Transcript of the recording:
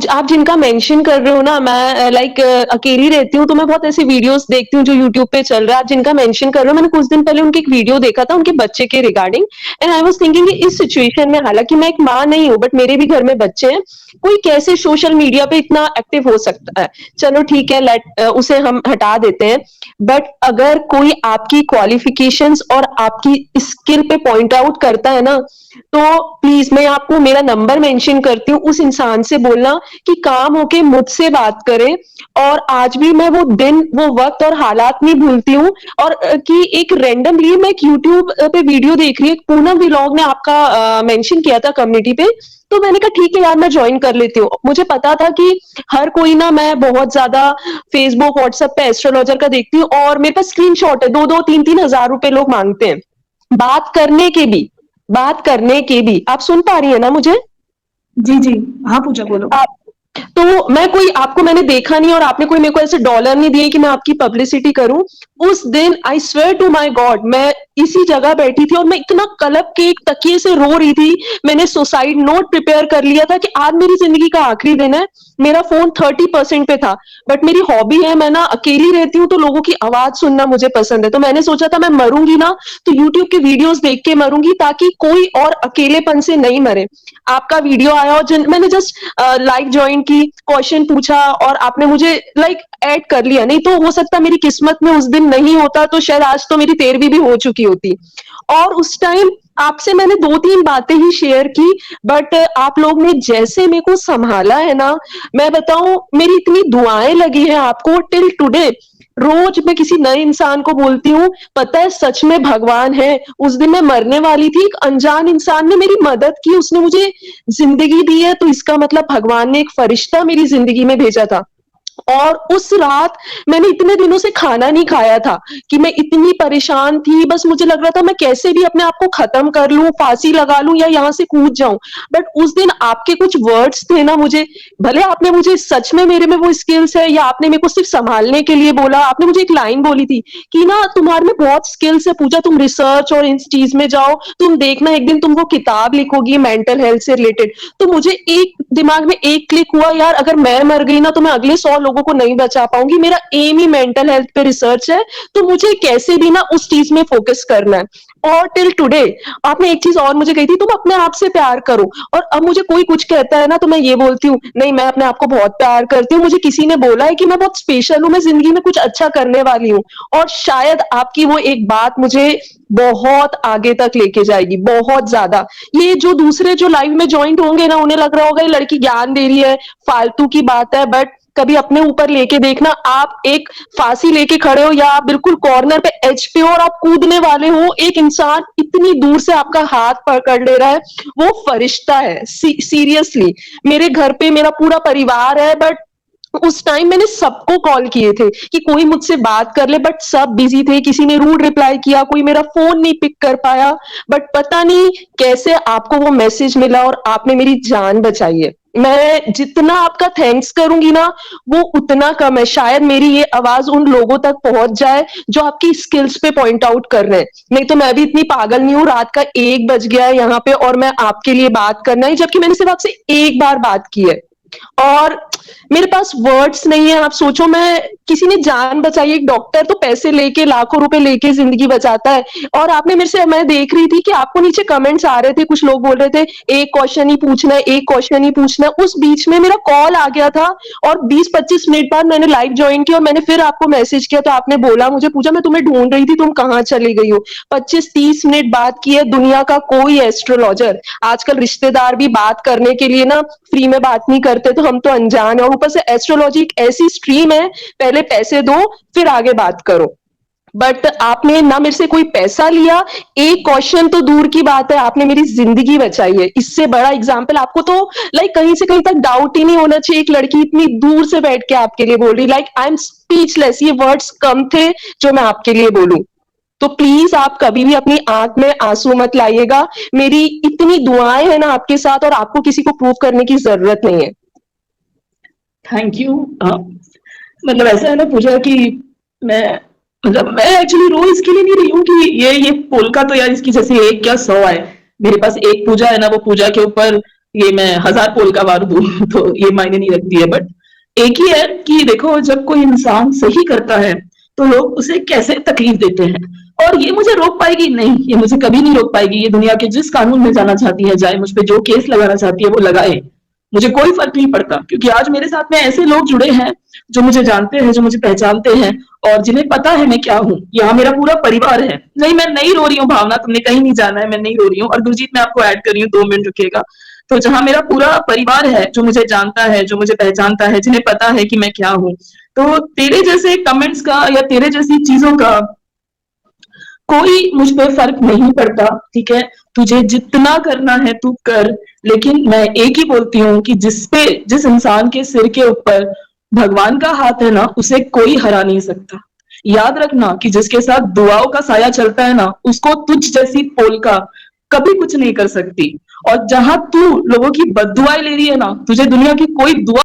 आप जिनका मेंशन कर रहे हो ना, मैं लाइक अकेली रहती हूँ, तो मैं बहुत ऐसी वीडियोस देखती हूँ जो यूट्यूब पे चल रहा है। आप जिनका मेंशन कर रहे हो, मैंने कुछ दिन पहले उनकी एक वीडियो देखा था उनके बच्चे के regarding, and I was thinking कि इस सिचुएशन में, हालांकि मैं एक माँ नहीं हूँ, बट मेरे भी घर में बच्चे हैं, कोई कैसे सोशल मीडिया पे इतना एक्टिव हो सकता है। चलो ठीक है, उसे हम हटा देते हैं। बट अगर कोई आपकी क्वालिफिकेशंस और आपकी स्किल पे पॉइंट आउट करता है ना, तो प्लीज मैं आपको मेरा नंबर मेंशन करती हूँ, उस इंसान से बोलना कि काम होके मुझसे बात करे। और आज भी मैं वो दिन, वो वक्त और हालात नहीं भूलती हूँ। और कि एक रैंडमली मैं एक यूट्यूब पे वीडियो देख रही हूँ, पूनम व्लॉग ने आपका मेंशन किया था कम्युनिटी पे, तो मैंने कहा ठीक है यार, मैं ज्वाइन कर लेती हूँ। मुझे पता था कि हर कोई ना, मैं बहुत ज्यादा फेसबुक व्हाट्सएप पे एस्ट्रोलॉजर का देखती हूँ, और मेरे पास स्क्रीनशॉट है, 2-2 3-3 हज़ार रुपए लोग मांगते हैं बात करने के भी। बात करने के भी आप सुन पा रही है ना मुझे? जी जी। हाँ पूजा बोलो। आप, तो मैं कोई आपको मैंने देखा नहीं, और आपने कोई मेरे को ऐसे डॉलर नहीं दिए कि मैं आपकी पब्लिसिटी करूं। उस दिन I swear to my God, मैं इसी जगह बैठी थी और मैं इतना कलप के एक तकिए से रो रही थी। मैंने सुसाइड नोट प्रिपेयर कर लिया था कि आज मेरी जिंदगी का आखिरी दिन है। मेरा फोन 30% पे था, बट मेरी हॉबी है, मैं ना अकेली रहती हूँ, तो लोगों की आवाज सुनना मुझे पसंद है। तो मैंने सोचा था मैं मरूंगी ना, तो यूट्यूब के वीडियोस देख के मरूंगी, ताकि कोई और अकेलेपन से नहीं मरे। आपका वीडियो आया और मैंने जस्ट लाइव ज्वाइन की, क्वेश्चन पूछा, और आपने मुझे लाइक ऐड कर लिया। नहीं तो हो सकता मेरी किस्मत में उस दिन नहीं होता, तो शायद आज तो मेरी 13वीं भी हो चुकी होती। और उस टाइम आपसे मैंने 2-3 बातें ही शेयर की, बट आप लोग ने जैसे मेरे को संभाला है ना, मैं बताऊं, मेरी इतनी दुआएं लगी है आपको टिल टुडे। रोज मैं किसी नए इंसान को बोलती हूँ, पता है सच में भगवान है। उस दिन मैं मरने वाली थी, एक अनजान इंसान ने मेरी मदद की, उसने मुझे जिंदगी दी है, तो इसका मतलब भगवान ने एक फरिश्ता मेरी जिंदगी में भेजा था। और उस रात मैंने इतने दिनों से खाना नहीं खाया था, कि मैं इतनी परेशान थी, बस मुझे लग रहा था मैं कैसे भी अपने आप को खत्म कर लूं, फांसी लगा लूं या यहाँ से कूद जाऊं। बट उस दिन आपके कुछ वर्ड्स थे ना मुझे, भले आपने मुझे सच में मेरे में वो स्किल्स है, या आपने मेरे को सिर्फ संभालने के लिए बोला, आपने मुझे एक लाइन बोली थी कि ना तुम्हारे में बहुत स्किल्स है पूजा, तुम रिसर्च और इस चीज में जाओ, तुम देखना एक दिन तुम वो किताब लिखोगी मेंटल हेल्थ से रिलेटेड। तो मुझे एक दिमाग में एक क्लिक हुआ, यार अगर मैं मर गई ना, तो मैं अगले 100 लोगों को नहीं बचा पाऊंगी। मेरा एम ही मेंटल हेल्थ पे रिसर्च है, तो मुझे कैसे भी ना उस चीज में फोकस करना है। और टिल टुडे आपने एक चीज और मुझे कही थी, तुम अपने आप से प्यार करो। और अब मुझे कोई कुछ कहता है ना, तो मैं ये बोलती हूँ, नहीं मैं अपने आप को बहुत प्यार करती हूँ। मुझे किसी ने बोला है कि मैं बहुत स्पेशल हूँ, मैं जिंदगी में कुछ अच्छा करने वाली हूँ। और शायद आपकी वो एक बात मुझे बहुत आगे तक लेके जाएगी, बहुत ज्यादा। ये जो दूसरे जो लाइव में ज्वाइंट होंगे ना, उन्हें लग रहा होगा ये लड़की ज्ञान दे रही है, फालतू की बात है, बट कभी अपने ऊपर लेके देखना, आप एक फांसी लेके खड़े हो, या आप बिल्कुल कॉर्नर पे एज पे हो और आप कूदने वाले हो, एक इंसान इतनी दूर से आपका हाथ पकड़ ले रहा है, वो फरिश्ता है। सीरियसली, मेरे घर पे मेरा पूरा परिवार है, बट उस टाइम मैंने सबको कॉल किए थे कि कोई मुझसे बात कर ले, बट सब बिजी थे, किसी ने रूड रिप्लाई किया, कोई मेरा फोन नहीं पिक कर पाया। बट पता नहीं कैसे आपको वो मैसेज मिला और आपने मेरी जान बचाई है। मैं जितना आपका थैंक्स करूंगी ना, वो उतना कम है। शायद मेरी ये आवाज उन लोगों तक पहुंच जाए जो आपकी स्किल्स पे पॉइंट आउट कर रहे हैं। नहीं तो मैं भी इतनी पागल नहीं हूँ, रात का 1 बज गया है यहाँ पे और मैं आपके लिए बात करना है, जबकि मैंने सिर्फ आपसे एक बार बात की है। और मेरे पास वर्ड्स नहीं है। आप सोचो, मैं किसी ने जान बचाई, एक डॉक्टर तो पैसे लेके, लाखों रुपए लेके जिंदगी बचाता है। और आपने मेरे से, मैं देख रही थी कि आपको नीचे कमेंट्स आ रहे थे, कुछ लोग बोल रहे थे एक क्वेश्चन ही पूछना है, एक क्वेश्चन ही पूछना है। उस बीच में मेरा कॉल आ गया था, और 20-25 मिनट बाद मैंने लाइव ज्वाइन किया, और मैंने फिर आपको मैसेज किया, तो आपने बोला मुझे, पूछा मैं तुम्हें ढूंढ रही थी, तुम कहाँ चली गई हो। 25-30 मिनट बात की है। दुनिया का कोई एस्ट्रोलॉजर, आजकल रिश्तेदार भी बात करने के लिए ना फ्री में बात नहीं करते, तो हम तो अनजान है। और ऊपर से एस्ट्रोलॉजी एक ऐसी स्ट्रीम है, पहले पैसे दो फिर आगे बात करो। बट आपने ना मेरे से कोई पैसा लिया, एक क्वेश्चन तो दूर की बात है, आपने मेरी जिंदगी बचाई है। इससे बड़ा एग्जाम्पल आपको तो लाइक कहीं से कहीं तक डाउट ही नहीं होना चाहिए। एक लड़की इतनी दूर से बैठ के आपके लिए बोल रही, लाइक आई एम स्पीचलेस। ये वर्ड्स कम थे जो मैं आपके लिए बोलूं। तो प्लीज आप कभी भी अपनी आंख में आंसू मत लाइएगा। मेरी इतनी दुआएं हैं ना आपके साथ, और आपको किसी को प्रूव करने की जरूरत नहीं है। Thank you. मतलब ऐसा है ना पूजा कि मैं मतलब मैं एक्चुअली रो इसके लिए नहीं रही हूँ कि ये पोल का तो यार इसकी जैसे 1 क्या 100 आए। मेरे पास एक पूजा है ना, वो पूजा के ऊपर ये मैं 1000 पोल का वार दूं तो ये मायने नहीं रखती है, बट एक ही है कि देखो जब कोई इंसान सही करता है तो लोग उसे कैसे तकलीफ देते हैं, और ये मुझे रोक पाएगी नहीं, ये मुझे कभी नहीं रोक पाएगी। ये दुनिया के जिस कानून में जाना चाहती है जाए, मुझ पे जो केस लगाना चाहती है वो लगाए, मुझे कोई फर्क नहीं पड़ता, क्योंकि आज मेरे साथ में ऐसे लोग जुड़े हैं जो मुझे जानते हैं, जो मुझे पहचानते हैं, और जिन्हें पता है मैं क्या हूँ। यहाँ मेरा पूरा परिवार है। नहीं, मैं नहीं रो रही हूँ भावना, तुमने कहीं नहीं जाना है, मैं नहीं रो रही हूँ। और गुरजीत, मैं आपको ऐड कर रही हूँ, 2 मिनट रुकेगा। तो जहाँ मेरा पूरा परिवार है जो मुझे जानता है, जो मुझे पहचानता है, जिन्हें पता है कि मैं क्या हूँ, तो तेरे जैसे कमेंट्स का या तेरे जैसी चीजों का कोई मुझ पे फर्क नहीं पड़ता। ठीक है, तुझे जितना करना है तू कर, लेकिन मैं एक ही बोलती हूँ कि जिस इंसान के सिर के ऊपर भगवान का हाथ है ना, उसे कोई हरा नहीं सकता। याद रखना कि जिसके साथ दुआओं का साया चलता है ना, उसको तुझ जैसी पोल का कभी कुछ नहीं कर सकती। और जहां तू लोगों की बददुआएं ले रही है ना, तुझे दुनिया की कोई दुआ